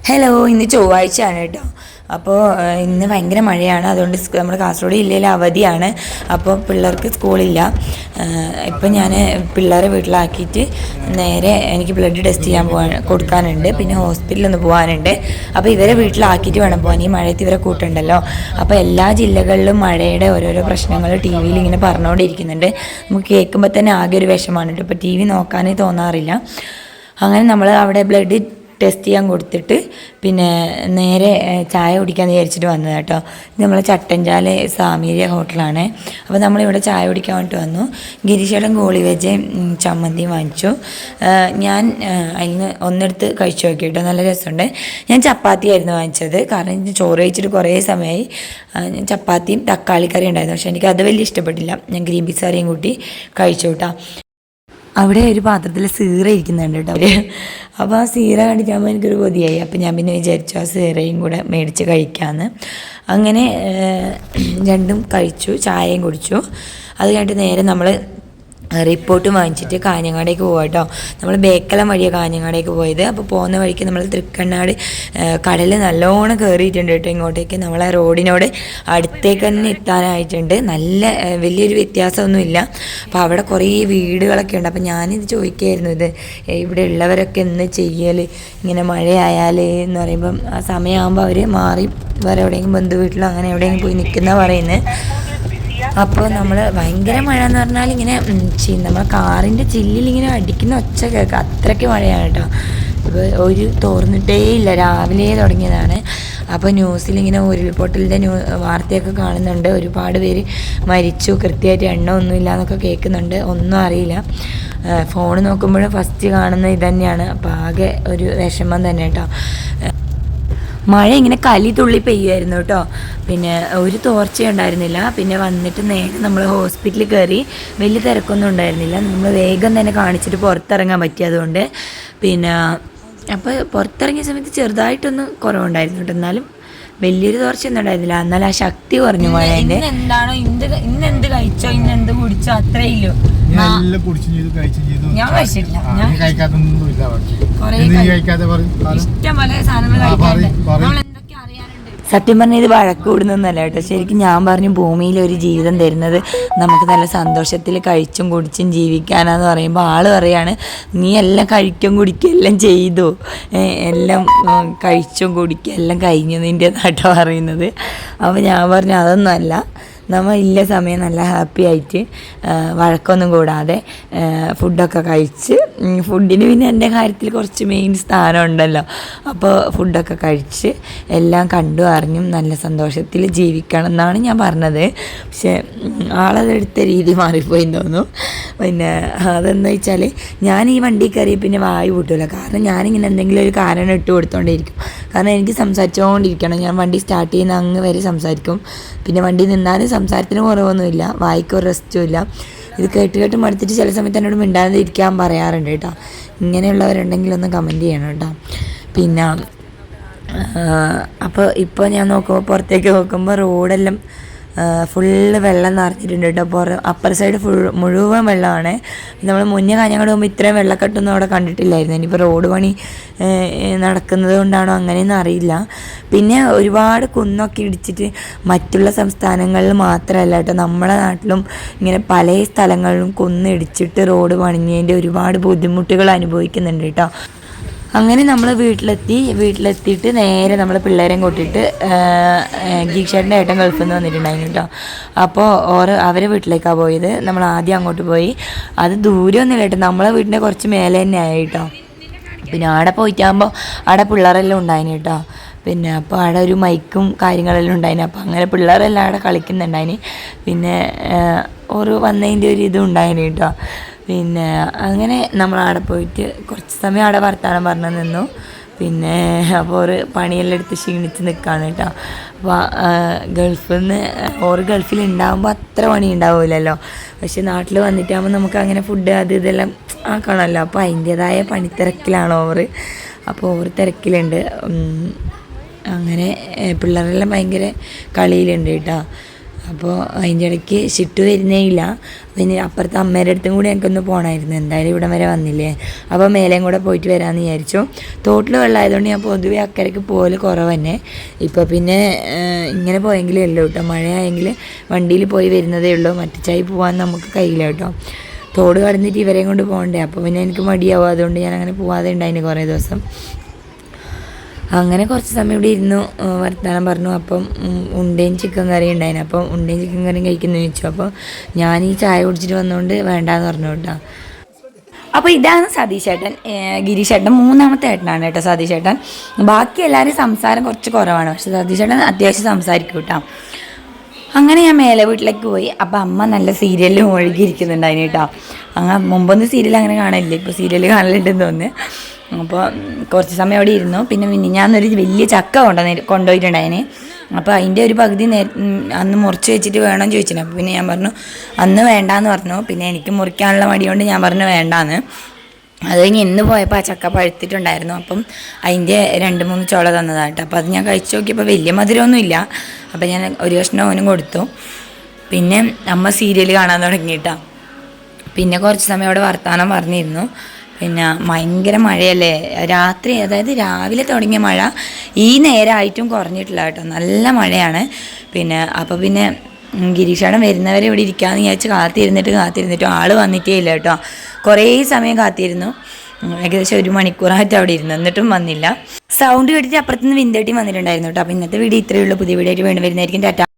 Hello, ഇന്ന് ചൊവ്വാഴ്ചയാണ് കേട്ടോ. അപ്പോൾ ഇന്ന് ഭയങ്കര മഴയാണ്. അതുകൊണ്ട് നമ്മുടെ കാസർഗോഡ് ജില്ലയിൽ അവധിയാണ്. അപ്പോൾ പിള്ളേർക്ക് സ്കൂളില്ല. ഇപ്പം ഞാൻ പിള്ളേരെ വീട്ടിലാക്കിയിട്ട് നേരെ എനിക്ക് ബ്ലഡ് ടെസ്റ്റ് ചെയ്യാൻ കൊടുക്കാനുണ്ട്. പിന്നെ ഹോസ്പിറ്റലിൽ ഒന്ന് പോകാനുണ്ട്. അപ്പോൾ ഇവരെ വീട്ടിലാക്കിയിട്ട് വേണം പോകാൻ. ഈ മഴയത്ത് ഇവരെ കൂട്ടുണ്ടല്ലോ. അപ്പോൾ എല്ലാ ജില്ലകളിലും മഴയുടെ ഓരോരോ പ്രശ്നങ്ങൾ ടി വിയിൽ ഇങ്ങനെ പറഞ്ഞുകൊണ്ടിരിക്കുന്നുണ്ട്. നമുക്ക് കേൾക്കുമ്പോൾ തന്നെ ആകെ ഒരു വിഷമമാണ് കേട്ടോ. ഇപ്പോൾ ടി വി നോക്കാനേ തോന്നാറില്ല. അങ്ങനെ നമ്മൾ അവിടെ ബ്ലഡ് ടെസ്റ്റ് ചെയ്യാൻ കൊടുത്തിട്ട് പിന്നെ നേരെ ചായ കുടിക്കാമെന്ന് വിചാരിച്ചിട്ട് വന്നത് കേട്ടോ. ഇത് നമ്മൾ ചട്ടഞ്ചാല സാമീര്യ ഹോട്ടലാണ്. അപ്പോൾ നമ്മളിവിടെ ചായ കുടിക്കാൻ വേണ്ടിയിട്ട് വന്നു. ഗിരീശേടൻ ഗോളി വെജ് ചമ്മന്തിയും വാങ്ങിച്ചു. ഞാൻ അതിന് ഒന്നെടുത്ത് കഴിച്ചു നോക്കി കേട്ടോ, നല്ല രസമുണ്ട്. ഞാൻ ചപ്പാത്തിയായിരുന്നു വാങ്ങിച്ചത്, കാരണം ഇത് ചോറ് കഴിച്ചിട്ട് കുറേ സമയമായി. ചപ്പാത്തിയും തക്കാളി കറി ഉണ്ടായിരുന്നു, പക്ഷേ എനിക്കത് വലിയ ഇഷ്ടപ്പെട്ടില്ല. ഞാൻ ഗ്രീൻ പീസ് കറിയും കൂട്ടി കഴിച്ചു കേട്ടോ. അവിടെ ഒരു പാത്രത്തിൽ സീറ ഇരിക്കുന്നുണ്ട് കേട്ടോ അവർ. അപ്പോൾ ആ സീറ കണ്ടിട്ടാകുമ്പോൾ എനിക്കൊരു കൊതിയായി. അപ്പോൾ ഞാൻ പിന്നെ വിചാരിച്ചു ആ സീറയും കൂടെ മേടിച്ച് കഴിക്കാമെന്ന്. അങ്ങനെ രണ്ടും കഴിച്ചു, ചായയും കുടിച്ചു. അത് കഴിഞ്ഞിട്ട് നേരെ നമ്മൾ റിപ്പോർട്ടും വാങ്ങിച്ചിട്ട് കാഞ്ഞങ്ങാടേക്ക് പോകാം കേട്ടോ. നമ്മൾ ബേക്കലം വഴിയാണ് കാഞ്ഞങ്ങാടേക്ക് പോയത്. അപ്പോൾ പോകുന്ന വഴിക്ക് നമ്മൾ തൃക്കണ്ണാട് കടൽ നല്ലോണം കയറിയിട്ടുണ്ട് കേട്ടോ. ഇങ്ങോട്ടേക്ക് നമ്മളെ റോഡിനോട് അടുത്തേക്ക് തന്നെ എത്താനായിട്ടുണ്ട്. നല്ല വലിയൊരു വ്യത്യാസമൊന്നുമില്ല. അപ്പോൾ അവിടെ കുറേ വീടുകളൊക്കെ ഉണ്ട്. അപ്പോൾ ഞാനിത് ചോദിക്കുകയായിരുന്നു, ഇത് ഇവിടെ ഉള്ളവരൊക്കെ എന്ന് ചെയ്യൽ ഇങ്ങനെ മഴയായാൽ എന്ന് പറയുമ്പം ആ സമയമാകുമ്പോൾ അവർ മാറി വേറെ എവിടെയെങ്കിലും ബന്ധു വീട്ടിലോ അങ്ങനെ എവിടെയെങ്കിലും പോയി നിൽക്കുന്ന പറയുന്നത്. അപ്പോൾ നമ്മൾ ഭയങ്കര മഴ എന്ന് പറഞ്ഞാൽ ഇങ്ങനെ നമ്മൾ കാറിൻ്റെ ചില്ലിൽ ഇങ്ങനെ അടിക്കുന്ന ഒച്ച കേൾക്കുക, അത്രയ്ക്ക് മഴയാണ് കേട്ടോ. ഇപ്പോൾ ഒരു തോർന്നിട്ടേ ഇല്ല, രാവിലെ തുടങ്ങിയതാണ്. അപ്പോൾ ന്യൂസിലിങ്ങനെ ഉരുൾപൊട്ടലിൻ്റെ വാർത്തയൊക്കെ കാണുന്നുണ്ട്. ഒരുപാട് പേര് മരിച്ചു, കൃത്യമായിട്ട് എണ്ണ ഒന്നുമില്ല എന്നൊക്കെ കേൾക്കുന്നുണ്ട്. ഒന്നും അറിയില്ല. ഫോൺ നോക്കുമ്പോൾ ഫസ്റ്റ് കാണുന്ന ഇതന്നെയാണ്. അപ്പോൾ ആകെ ഒരു വിഷമം തന്നെ കേട്ടോ. മഴ ഇങ്ങനെ കലി തുള്ളി പെയ്യുമായിരുന്നു കേട്ടോ. പിന്നെ ഒരു തോർച്ചയുണ്ടായിരുന്നില്ല. പിന്നെ വന്നിട്ട് നേരെ നമ്മൾ ഹോസ്പിറ്റലിൽ കയറി. വലിയ തിരക്കൊന്നും ഉണ്ടായിരുന്നില്ല. നമ്മൾ വേഗം തന്നെ കാണിച്ചിട്ട് പുറത്തിറങ്ങാൻ പറ്റി. അതുകൊണ്ട് പിന്നെ അപ്പോൾ പുറത്തിറങ്ങിയ സമയത്ത് ചെറുതായിട്ടൊന്ന് കുറവുണ്ടായിരുന്നു കേട്ടോ. എന്നാലും വലിയൊരു തോർച്ചയൊന്നും ഉണ്ടായിരുന്നില്ല. എന്നാൽ ആ ശക്തി കുറഞ്ഞു മഴേൻ്റെ. എന്താണോ ഇന്നെന്ത് കഴിച്ചോ ഇന്നെന്ത് കുടിച്ചോ അത്രേ ഇല്ലു. ഞാൻ കഴിച്ചിട്ടില്ല. ഇഷ്ടം പോലെ സാധനങ്ങൾ കഴിക്കാറുണ്ട്. സത്യം പറഞ്ഞാൽ ഇത് വഴക്ക് കൂടുന്നൊന്നല്ല കേട്ടോ. ശരിക്കും ഞാൻ പറഞ്ഞു ഭൂമിയിൽ ഒരു ജീവിതം തരുന്നത് നമുക്ക് നല്ല സന്തോഷത്തിൽ കഴിച്ചും കുടിച്ചും ജീവിക്കാനാന്ന് പറയുമ്പോൾ ആൾ പറയാണ്, നീ എല്ലാം കഴിക്കും കുടിക്കും എല്ലാം ചെയ്തു, എല്ലാം കഴിച്ചും കുടിക്കും എല്ലാം കഴിഞ്ഞു നിൻ്റെ നാട്ടോ പറയുന്നത്. അപ്പോൾ ഞാൻ പറഞ്ഞു അതൊന്നുമല്ല, നമ്മൾ ഇല്ല സമയം നല്ല ഹാപ്പി ആയിട്ട് വഴക്കൊന്നും കൂടാതെ ഫുഡൊക്കെ കഴിച്ച്, ഫുഡിന് പിന്നെ എൻ്റെ കാര്യത്തിൽ കുറച്ച് മെയിൻ സ്ഥാനം ഉണ്ടല്ലോ. അപ്പോൾ ഫുഡൊക്കെ കഴിച്ച് എല്ലാം കണ്ടു അറിഞ്ഞും നല്ല സന്തോഷത്തിൽ ജീവിക്കണം എന്നാണ് ഞാൻ പറഞ്ഞത്. പക്ഷേ ആളതെടുത്ത രീതി മാറിപ്പോയി തോന്നുന്നു. പിന്നെ അതെന്താ വെച്ചാൽ ഞാൻ ഈ വണ്ടി കയറി പിന്നെ വായു കൂട്ടില്ല. കാരണം ഞാനിങ്ങനെ എന്തെങ്കിലും ഒരു കാരണം ഇട്ട് കൊടുത്തോണ്ടിരിക്കും. കാരണം എനിക്ക് സംസാരിച്ചുകൊണ്ടിരിക്കണം. ഞാൻ വണ്ടി സ്റ്റാർട്ട് ചെയ്യുന്ന അങ്ങ് വരെ സംസാരിക്കും. പിന്നെ വണ്ടി നിന്നാലും സംസാരത്തിന് കുറവൊന്നുമില്ല, വായിക്ക് ഒരു റെസ്റ്റും ഇല്ല. ഇത് കേട്ട് മടുത്തിട്ട് ചില സമയത്ത് എന്നോട് മിണ്ടാതെ ഇരിക്കാൻ പറയാറുണ്ട് കേട്ടോ. ഇങ്ങനെയുള്ളവരുണ്ടെങ്കിൽ ഒന്ന് കമൻറ്റ് ചെയ്യണം കേട്ടോ. പിന്നെ അപ്പോൾ ഇപ്പോൾ ഞാൻ പുറത്തേക്ക് നോക്കുമ്പോൾ റോഡെല്ലാം ഫുള്ള് വെള്ളം നിറഞ്ഞിട്ടുണ്ട് കേട്ടോ. അപ്പർ സൈഡ് മുഴുവൻ വെള്ളമാണ്. നമ്മൾ മുന്നേ കാഞ്ഞങ്ങാട് പോകുമ്പോൾ ഇത്രയും വെള്ളക്കെട്ടൊന്നും അവിടെ കണ്ടിട്ടില്ലായിരുന്നു. ഇനിയിപ്പോൾ റോഡ് പണി നടക്കുന്നത് കൊണ്ടാണോ അങ്ങനെയൊന്നും അറിയില്ല. പിന്നെ ഒരുപാട് കുന്നൊക്കെ ഇടിച്ചിട്ട് മറ്റുള്ള സംസ്ഥാനങ്ങളിൽ മാത്രമല്ല കേട്ടോ, നമ്മുടെ നാട്ടിലും ഇങ്ങനെ പല സ്ഥലങ്ങളിലും കുന്നിടിച്ചിട്ട് റോഡ് പണിഞ്ഞതിൻ്റെ ഒരുപാട് ബുദ്ധിമുട്ടുകൾ അനുഭവിക്കുന്നുണ്ട് കേട്ടോ. അങ്ങനെ നമ്മൾ വീട്ടിലെത്തിയിട്ട് നേരെ നമ്മൾ പിള്ളേരെയും കൂട്ടിയിട്ട് ഗീക്ഷേട്ടൻ്റെ ഏട്ടൻ ഗൾഫിൽ നിന്ന് വന്നിട്ടുണ്ടായിരുന്നു കേട്ടോ. അപ്പോൾ അവരെ വീട്ടിലേക്കാണ് പോയത്. നമ്മൾ ആദ്യം അങ്ങോട്ട് പോയി. അത് ദൂരമൊന്നുമില്ല കേട്ടോ, നമ്മളെ വീടിൻ്റെ കുറച്ച് മേലെ തന്നെ ആയി കേട്ടോ. പിന്നെ അവിടെ പോയിട്ടാകുമ്പോൾ അവിടെ പിള്ളേരെല്ലാം ഉണ്ടായിന് കേട്ടോ. പിന്നെ അപ്പോൾ അവിടെ ഒരു മൈക്കും കാര്യങ്ങളെല്ലാം ഉണ്ടായിന്. അപ്പോൾ അങ്ങനെ പിള്ളേരെല്ലാം അവിടെ കളിക്കുന്നുണ്ടായിന്. പിന്നെ ഒരു വന്നതിൻ്റെ ഒരു ഇതും ഉണ്ടായിന് കേട്ടോ. പിന്നെ അങ്ങനെ നമ്മൾ അവിടെ പോയിട്ട് കുറച്ച് സമയം അവിടെ വർത്താനം പറഞ്ഞു നിന്നു. പിന്നെ അപ്പോൾ ഒരു പണിയെല്ലാം എടുത്ത് ക്ഷീണിച്ച് നിൽക്കുകയാണ് കേട്ടോ. അപ്പോൾ ഗൾഫിൽ ഉണ്ടാകുമ്പോൾ അത്ര പണി ഉണ്ടാവില്ലല്ലോ. പക്ഷെ നാട്ടിൽ വന്നിട്ടാകുമ്പോൾ നമുക്ക് അങ്ങനെ ഫുഡ് അത് ഇതെല്ലാം ആക്കണമല്ലോ. അപ്പോൾ അതിൻ്റേതായ പണിത്തിരക്കിലാണ് അപ്പോൾ തിരക്കിലുണ്ട്. അങ്ങനെ പിള്ളേരെല്ലാം ഭയങ്കര കളിയിലുണ്ട് കേട്ടോ. അപ്പോൾ അതിൻ്റെ ഇടയ്ക്ക് ഷിട്ടു വരുന്നേ ഇല്ല. പിന്നെ അപ്പുറത്തെ അമ്മേൻ്റെ അടുത്തും കൂടി എനിക്കൊന്ന് പോകണമായിരുന്നു, എന്തായാലും ഇവിടെ വരെ വന്നില്ലേ, അപ്പോൾ മേലെയും കൂടെ പോയിട്ട് വരാമെന്ന് വിചാരിച്ചു. തോട്ടിൽ വെള്ളമായതുകൊണ്ട് ഞാൻ പൊതുവെ അക്കരയ്ക്ക് പോകൽ കുറവ് തന്നെ. ഇപ്പോൾ പിന്നെ ഇങ്ങനെ പോയെങ്കിലേ ഉള്ളൂ കേട്ടോ, മഴയായെങ്കിൽ വണ്ടിയിൽ പോയി വരുന്നതേ ഉള്ളൂ, മറ്റിച്ചായി പോകാൻ നമുക്ക് കഴിയില്ല കേട്ടോ. തോട് കടന്നിട്ട് ഇവരെയും കൊണ്ട് പോകണ്ടേ, അപ്പോൾ പിന്നെ എനിക്ക് മടിയാവും, അതുകൊണ്ട് ഞാൻ അങ്ങനെ പോവാതെ ഉണ്ടായിരുന്നു കുറേ ദിവസം. അങ്ങനെ കുറച്ച് സമയം ഇവിടെ ഇരുന്നു, വർത്തമാനം പറഞ്ഞു. അപ്പം ഉണ്ടയും ചിക്കൻ കറിയും ഉണ്ടായിരുന്നു. അപ്പം ഉണ്ടയും ചിക്കൻ കറിയും കഴിക്കുന്നത് ചോദിച്ചു. അപ്പോൾ ഞാൻ ഈ ചായ കുടിച്ചിട്ട് വന്നുകൊണ്ട് വേണ്ടാന്ന് പറഞ്ഞു കേട്ടോ. അപ്പോൾ ഇതാണ് സതീഷ് ചേട്ടൻ, ഗിരീഷ് ചേട്ടൻ മൂന്നാമത്തെ ഏട്ടനാണ് കേട്ടോ സതീഷ് ചേട്ടൻ. ബാക്കി എല്ലാവരും സംസാരം കുറച്ച് കുറവാണ്, പക്ഷെ സതീഷ് ചേട്ടൻ അത്യാവശ്യം സംസാരിക്കും കേട്ടോ. അങ്ങനെ ഞാൻ മേലെ വീട്ടിലേക്ക് പോയി. അപ്പോൾ അമ്മ നല്ല സീരിയലിൽ ഒഴുകിയിരിക്കുന്നുണ്ടായിരുന്നു കേട്ടോ. അങ്ങനെ മുമ്പൊന്നും സീരിയൽ അങ്ങനെ കാണലില്ല, ഇപ്പോൾ സീരിയൽ കാണലുണ്ടെന്ന് തോന്നുന്നു. അപ്പോൾ കുറച്ച് സമയം അവിടെ ഇരുന്നു. പിന്നെ ഞാനൊരു വലിയ ചക്ക കൊണ്ടുപോയിട്ടുണ്ടായിന്. അപ്പോൾ അതിൻ്റെ ഒരു പകുതി അന്ന് മുറിച്ച് വെച്ചിട്ട് വേണമെന്ന് ചോദിച്ചിരുന്നു. അപ്പോൾ പിന്നെ ഞാൻ പറഞ്ഞു അന്ന് വേണ്ടാന്ന് പറഞ്ഞു. പിന്നെ എനിക്ക് മുറിക്കാനുള്ള മടി കൊണ്ട് ഞാൻ പറഞ്ഞു വേണ്ടാന്ന്. അത് കഴിഞ്ഞ് ഇന്ന് പോയപ്പോൾ ആ ചക്ക പഴുത്തിട്ടുണ്ടായിരുന്നു. അപ്പം അതിൻ്റെ 2-3 ചോള തന്നതായിട്ട്. അപ്പോൾ അത് ഞാൻ കഴിച്ചു നോക്കിയപ്പോൾ വലിയ മധുരമൊന്നുമില്ല. അപ്പോൾ ഞാൻ ഒരു കഷ്ണം ഓനും കൊടുത്തു. പിന്നെ അമ്മ സീരിയൽ കാണാൻ തുടങ്ങിയിട്ടാണ്. പിന്നെ കുറച്ച് സമയം അവിടെ വർത്തമാനം പറഞ്ഞിരുന്നു. പിന്നെ ഭയങ്കര മഴയല്ലേ രാത്രി, അതായത് രാവിലെ തുടങ്ങിയ മഴ ഈ നേരമായിട്ടും കുറഞ്ഞിട്ടില്ല കേട്ടോ, നല്ല മഴയാണ്. പിന്നെ അപ്പോൾ പിന്നെ ഗിരീഷേട്ടൻ വരുന്നവരെ ഇവിടെ ഇരിക്കാമെന്ന് വിചാരിച്ച് കാത്തിരുന്നിട്ടും ആൾ വന്നിട്ടേ ഇല്ല കേട്ടോ. കുറേ സമയം കാത്തിരുന്നു, ഏകദേശം 1 മണിക്കൂറായിട്ട് അവിടെ ഇരുന്നു, എന്നിട്ടും വന്നില്ല. സൗണ്ട് കേട്ടിട്ട് അപ്പുറത്തുനിന്ന് വിന്തേട്ടി വന്നിട്ടുണ്ടായിരുന്നു കേട്ടോ. അപ്പോൾ ഇന്നത്തെ വീഡിയോ ഇത്രയേ ഉള്ളൂ. പുതിയ വീഡിയോ ആയിട്ട് വീണ്ടും വരുന്നതായിരിക്കും. ടാറ്റ.